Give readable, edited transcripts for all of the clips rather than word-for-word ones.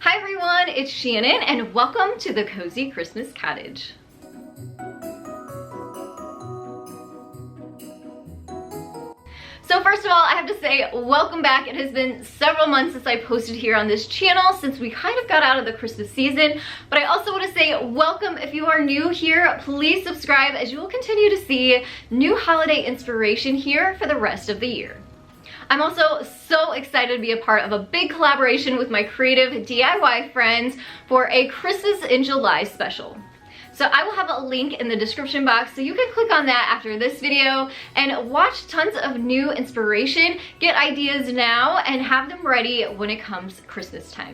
Hi everyone, it's Shannon and welcome to the Cozy Christmas Cottage. So first of all, I have to say welcome back. It has been several months since I posted here on this channel since we kind of got out of the Christmas season. But I also want to say welcome if you are new here. Please subscribe as you will continue to see new holiday inspiration here for the rest of the year. I'm also so excited to be a part of a big collaboration with my creative DIY friends for a Christmas in July special. So I will have a link in the description box so you can click on that after this video and watch tons of new inspiration, get ideas now, and have them ready when it comes Christmas time.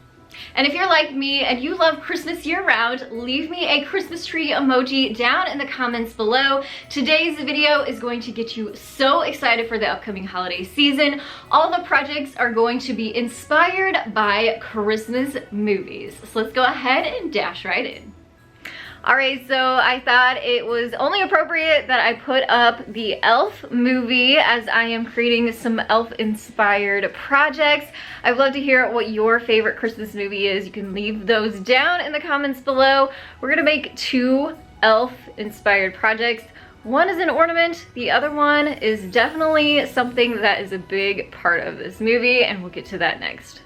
And if you're like me and you love Christmas year-round, leave me a Christmas tree emoji down in the comments below. Today's video is going to get you so excited for the upcoming holiday season. All the projects are going to be inspired by Christmas movies. So let's go ahead and dash right in. Alright, so I thought it was only appropriate that I put up the Elf movie as I am creating some Elf-inspired projects. I'd love to hear what your favorite Christmas movie is. You can leave those down in the comments below. We're gonna make two Elf-inspired projects. One is an ornament, the other one is definitely something that is a big part of this movie, and we'll get to that next.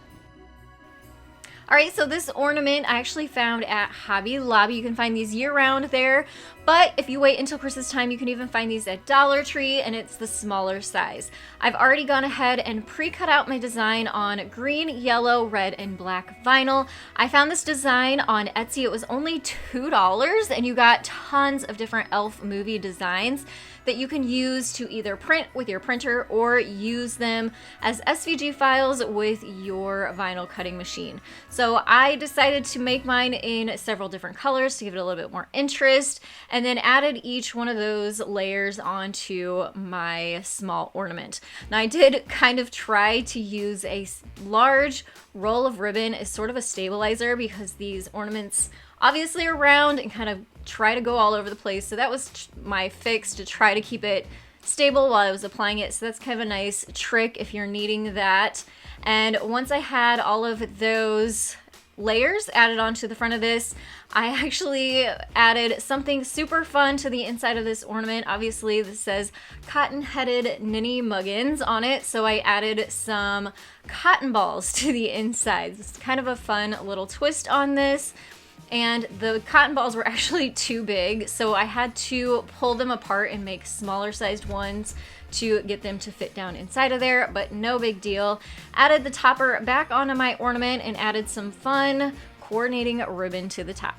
Alright, so this ornament I actually found at Hobby Lobby. You can find these year-round there, but if you wait until Christmas time, you can even find these at Dollar Tree, and it's the smaller size. I've already gone ahead and pre-cut out my design on green, yellow, red, and black vinyl. I found this design on Etsy. It was only $2, and you got tons of different Elf movie designs that you can use to either print with your printer or use them as SVG files with your vinyl cutting machine. So I decided to make mine in several different colors to give it a little bit more interest, and then added each one of those layers onto my small ornament. Now I did kind of try to use a large roll of ribbon as sort of a stabilizer because these ornaments obviously are round and kind of try to go all over the place. So that was my fix to try to keep it stable while I was applying it. So that's kind of a nice trick if you're needing that. And once I had all of those layers added onto the front of this, I actually added something super fun to the inside of this ornament. Obviously this says cotton-headed ninny muggins on it, so I added some cotton balls to the inside. It's kind of a fun little twist on this. And the cotton balls were actually too big, so I had to pull them apart and make smaller sized ones to get them to fit down inside of there, but no big deal. Added the topper back onto my ornament and added some fun coordinating ribbon to the top.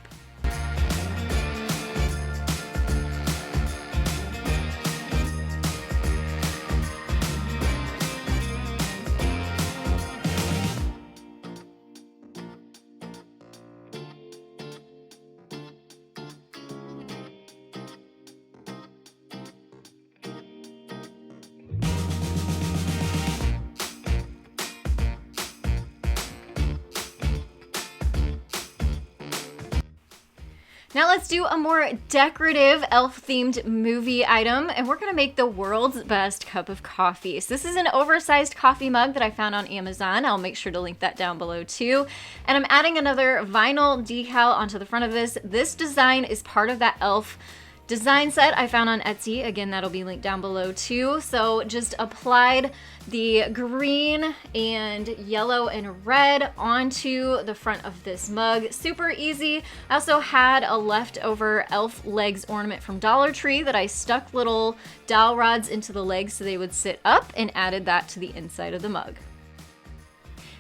Now let's do a more decorative elf-themed movie item, and we're gonna make the world's best cup of coffee. So this is an oversized coffee mug that I found on Amazon. I'll make sure to link that down below too. And I'm adding another vinyl decal onto the front of this. This design is part of that elf design set I found on Etsy. Again, that'll be linked down below too. So just applied the green and yellow and red onto the front of this mug. Super easy. I also had a leftover elf legs ornament from Dollar Tree that I stuck little dowel rods into the legs so they would sit up, and added that to the inside of the mug.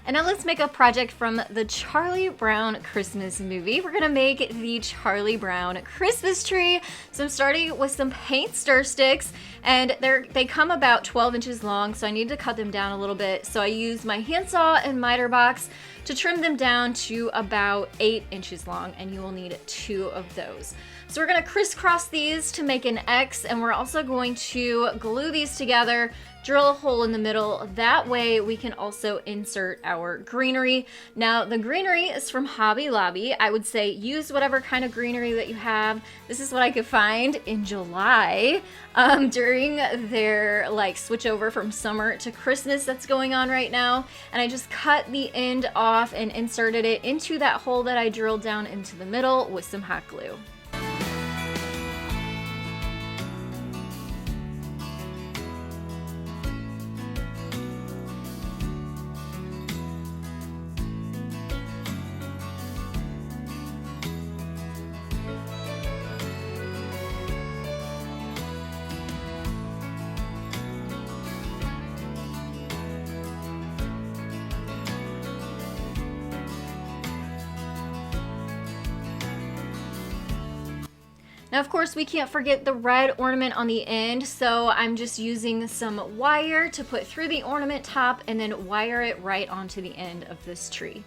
And now let's make a project from the Charlie Brown Christmas movie. We're gonna make the Charlie Brown Christmas tree. So I'm starting with some paint stir sticks, and they come about 12 inches long, so I need to cut them down a little bit. So I used my handsaw and miter box to trim them down to about 8 inches long, and you will need 2 of those. So we're gonna crisscross these to make an X, and we're also going to glue these together drill a hole in the middle. That way we can also insert our greenery. Now the greenery is from Hobby Lobby. I would say use whatever kind of greenery that you have. This is what I could find in July during their like switch over from summer to Christmas that's going on right now. And I just cut the end off and inserted it into that hole that I drilled down into the middle with some hot glue. Now, of course, we can't forget the red ornament on the end, so I'm just using some wire to put through the ornament top and then wire it right onto the end of this tree.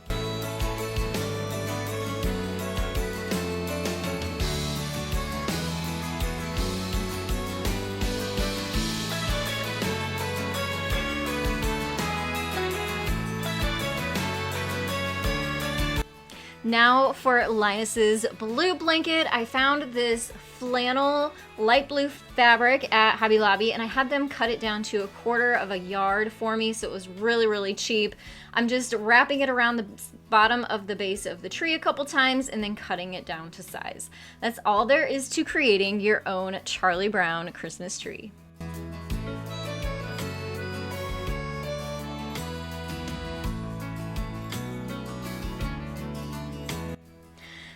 Now for Linus's blue blanket, I found this flannel light blue fabric at Hobby Lobby and I had them cut it down to 1/4 yard for me, so it was really, really cheap. I'm just wrapping it around the bottom of the base of the tree a couple times and then cutting it down to size. That's all there is to creating your own Charlie Brown Christmas tree.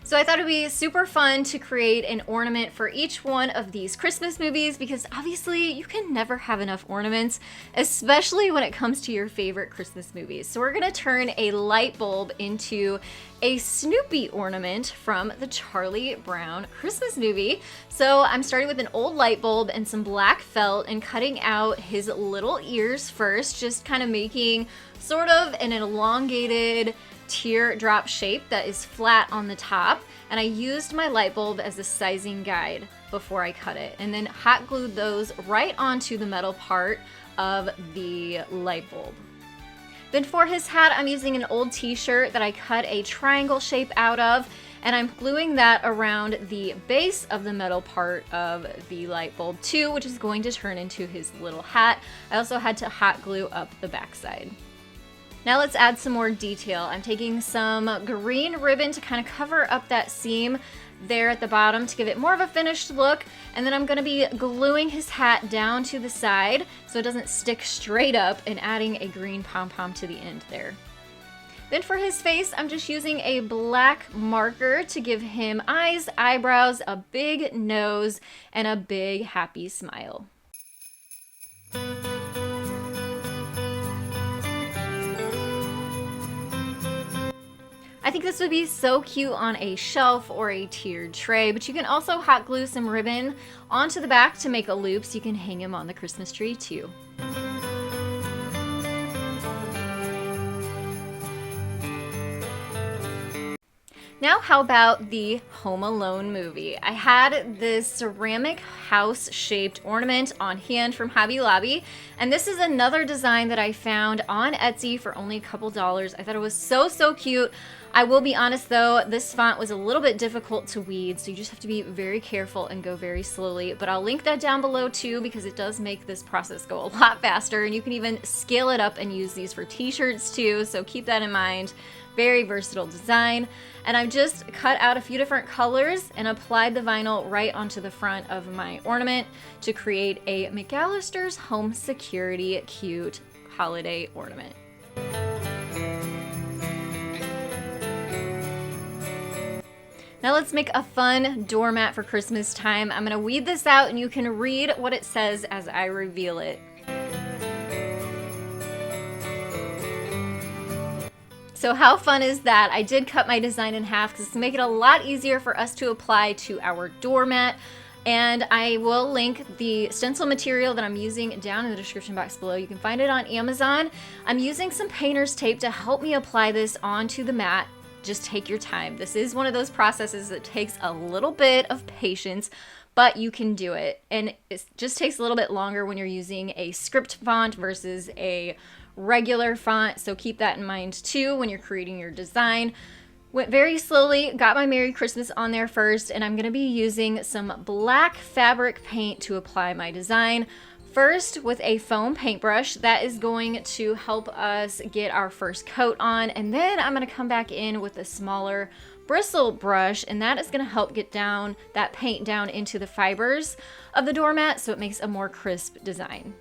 So I thought it'd be super fun to create an ornament for each one of these Christmas movies because obviously you can never have enough ornaments, especially when it comes to your favorite Christmas movies. So we're gonna turn a light bulb into a Snoopy ornament from the Charlie Brown Christmas movie. So I'm starting with an old light bulb and some black felt and cutting out his little ears first, just kind of making sort of an elongated teardrop shape that is flat on the top, and I used my light bulb as a sizing guide before I cut it, and then hot glued those right onto the metal part of the light bulb. Then for his hat, I'm using an old t-shirt that I cut a triangle shape out of, and I'm gluing that around the base of the metal part of the light bulb too, which is going to turn into his little hat. I also had to hot glue up the backside. Now let's add some more detail. I'm taking some green ribbon to kind of cover up that seam there at the bottom to give it more of a finished look, and then I'm going to be gluing his hat down to the side so it doesn't stick straight up and adding a green pom-pom to the end there. Then for his face, I'm just using a black marker to give him eyes, eyebrows, a big nose, and a big happy smile. I think this would be so cute on a shelf or a tiered tray, but you can also hot glue some ribbon onto the back to make a loop so you can hang him on the Christmas tree too. Now how about the Home Alone movie? I had this ceramic house shaped ornament on hand from Hobby Lobby, and this is another design that I found on Etsy for only a couple dollars. I thought it was so cute. I will be honest though, this font was a little bit difficult to weed, so you just have to be very careful and go very slowly, but I'll link that down below too because it does make this process go a lot faster, and you can even scale it up and use these for t-shirts too, so keep that in mind. Very versatile design. And I've just cut out a few different colors and applied the vinyl right onto the front of my ornament to create a McAllister's Home Security cute holiday ornament. Now let's make a fun doormat for Christmas time. I'm gonna weed this out and you can read what it says as I reveal it. So how fun is that? I did cut my design in half because to make it a lot easier for us to apply to our doormat. And I will link the stencil material that I'm using down in the description box below. You can find it on Amazon. I'm using some painter's tape to help me apply this onto the mat. Just take your time. This is one of those processes that takes a little bit of patience, but you can do it. And it just takes a little bit longer when you're using a script font versus a regular font. So keep that in mind too when you're creating your design. Went very slowly, got my Merry Christmas on there first, and I'm gonna be using some black fabric paint to apply my design. First, with a foam paintbrush, that is going to help us get our first coat on, and then I'm gonna come back in with a smaller bristle brush, and that is gonna help get down that paint down into the fibers of the doormat so it makes a more crisp design.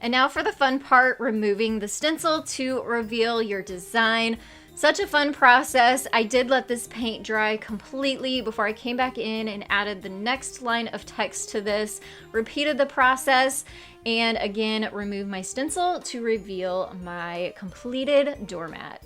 And now for the fun part, removing the stencil to reveal your design. Such a fun process. I did let this paint dry completely before I came back in and added the next line of text to this, repeated the process, and again, removed my stencil to reveal my completed doormat.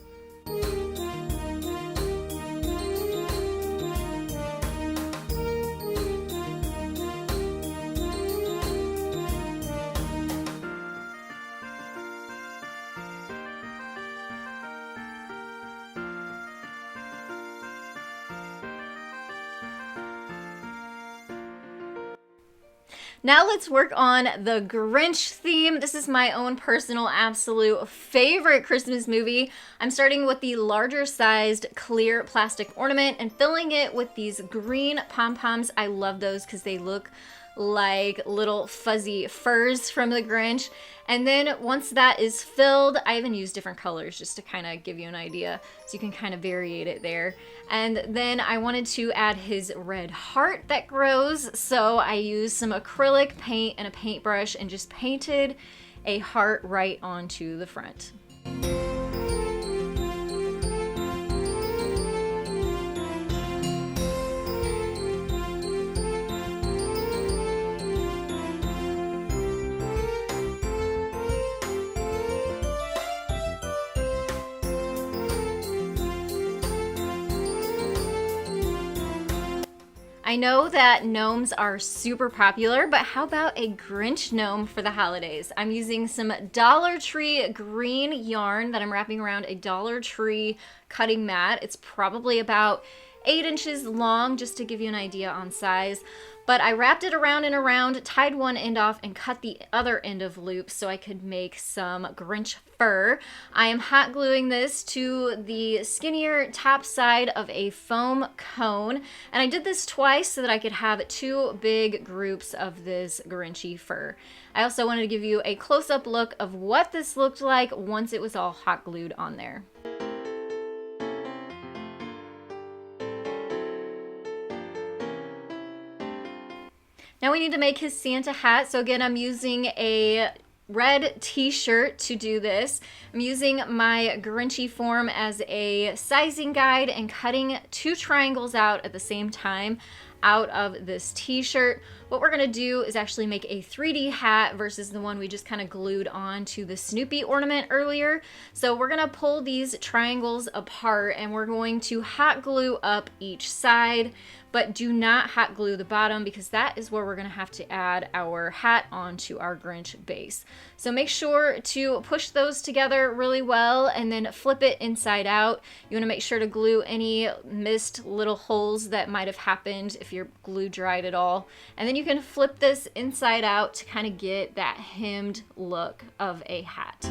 Now let's work on the Grinch theme. This is my own personal absolute favorite Christmas movie. I'm starting with the larger sized clear plastic ornament and filling it with these green pom-poms. I love those because they look like little fuzzy furs from the Grinch. And then once that is filled, I even use different colors just to kind of give you an idea so you can kind of variate it there. And then I wanted to add his red heart that grows, so I used some acrylic paint and a paintbrush and just painted a heart right onto the front. I know that gnomes are super popular, but how about a Grinch gnome for the holidays? I'm using some Dollar Tree green yarn that I'm wrapping around a Dollar Tree cutting mat. It's probably about 8 inches long, just to give you an idea on size. But I wrapped it around and around, tied one end off, and cut the other end of loops so I could make some Grinch fur. I am hot gluing this to the skinnier top side of a foam cone. And I did this twice so that I could have 2 big groups of this Grinchy fur. I also wanted to give you a close-up look of what this looked like once it was all hot glued on there. Now we need to make his Santa hat. So again, I'm using a red t-shirt to do this. I'm using my Grinchy form as a sizing guide and cutting 2 triangles out at the same time out of this t-shirt. What we're gonna do is actually make a 3D hat versus the one we just kind of glued on to the Snoopy ornament earlier. So we're gonna pull these triangles apart and we're going to hot glue up each side, but do not hot glue the bottom because that is where we're gonna have to add our hat onto our Grinch base. So make sure to push those together really well and then flip it inside out. You wanna make sure to glue any missed little holes that might have happened if your glue dried at all. And then you can flip this inside out to kind of get that hemmed look of a hat.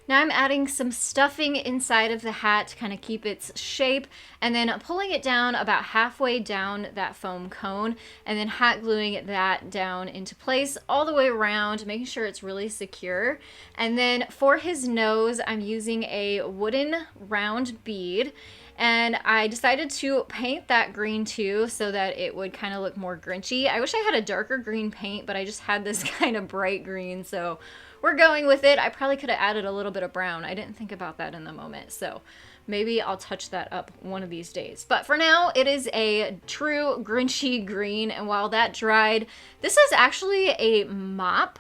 Now I'm adding some stuffing inside of the hat to kind of keep its shape, and then pulling it down about halfway down that foam cone, and then hot gluing that down into place all the way around, making sure it's really secure. And then for his nose, I'm using a wooden round bead, and I decided to paint that green too so that it would kind of look more Grinchy. I wish I had a darker green paint, but I just had this kind of bright green, so we're going with it. I probably could have added a little bit of brown. I didn't think about that in the moment, so maybe I'll touch that up one of these days. But for now, it is a true Grinchy green, and while that dried, this is actually a mop.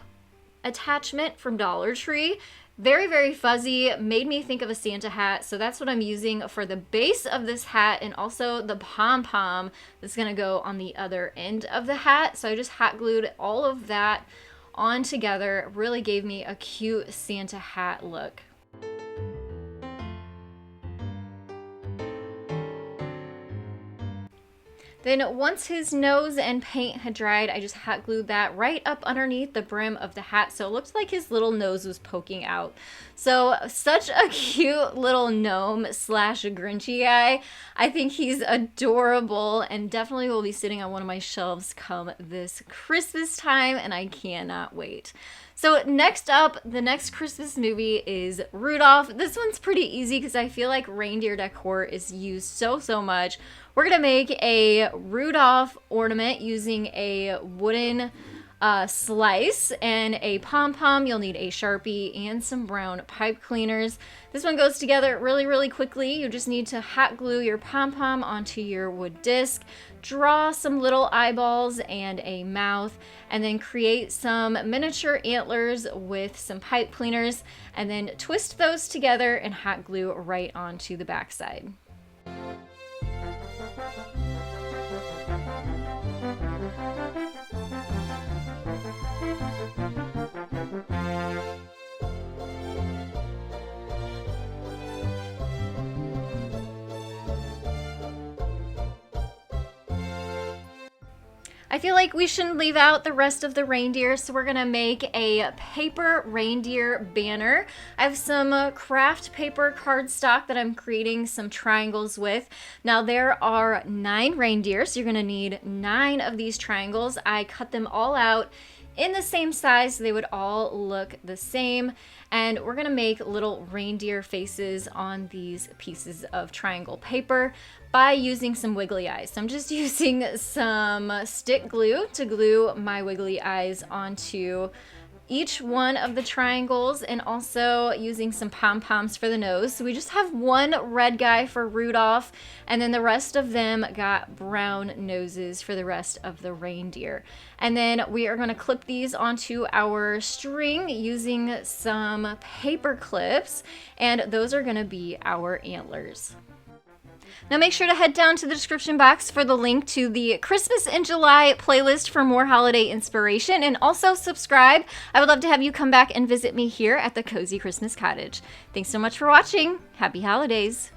attachment from Dollar Tree. Very, very fuzzy, made me think of a Santa hat, so that's what I'm using for the base of this hat, and also the pom-pom that's gonna go on the other end of the hat. So I just hot glued all of that on together. It really gave me a cute Santa hat look. Then once his nose and paint had dried, I just hot glued that right up underneath the brim of the hat, so it looked like his little nose was poking out. So such a cute little gnome slash Grinchy guy. I think he's adorable and definitely will be sitting on one of my shelves come this Christmas time, and I cannot wait. So next up, the next Christmas movie is Rudolph. This one's pretty easy because I feel like reindeer decor is used so much. We're gonna make a Rudolph ornament using a wooden slice and a pom-pom. You'll need a Sharpie and some brown pipe cleaners. This one goes together really quickly. You just need to hot glue your pom-pom onto your wood disc, draw some little eyeballs and a mouth, and then create some miniature antlers with some pipe cleaners, and then twist those together and hot glue right onto the backside. I feel like we shouldn't leave out the rest of the reindeer, so we're gonna make a paper reindeer banner. I have some craft paper cardstock that I'm creating some triangles with. Now there are 9 reindeer, so you're gonna need 9 of these triangles. I cut them all out in the same size so they would all look the same, and we're gonna make little reindeer faces on these pieces of triangle paper by using some wiggly eyes. So I'm just using some stick glue to glue my wiggly eyes onto each one of the triangles, and also using some pom-poms for the nose. So we just have one red guy for Rudolph, and then the rest of them got brown noses for the rest of the reindeer. And then we are going to clip these onto our string using some paper clips, and those are going to be our antlers. Now make sure to head down to the description box for the link to the Christmas in July playlist for more holiday inspiration, and also subscribe. I would love to have you come back and visit me here at the Cozy Christmas Cottage. Thanks so much for watching. Happy holidays.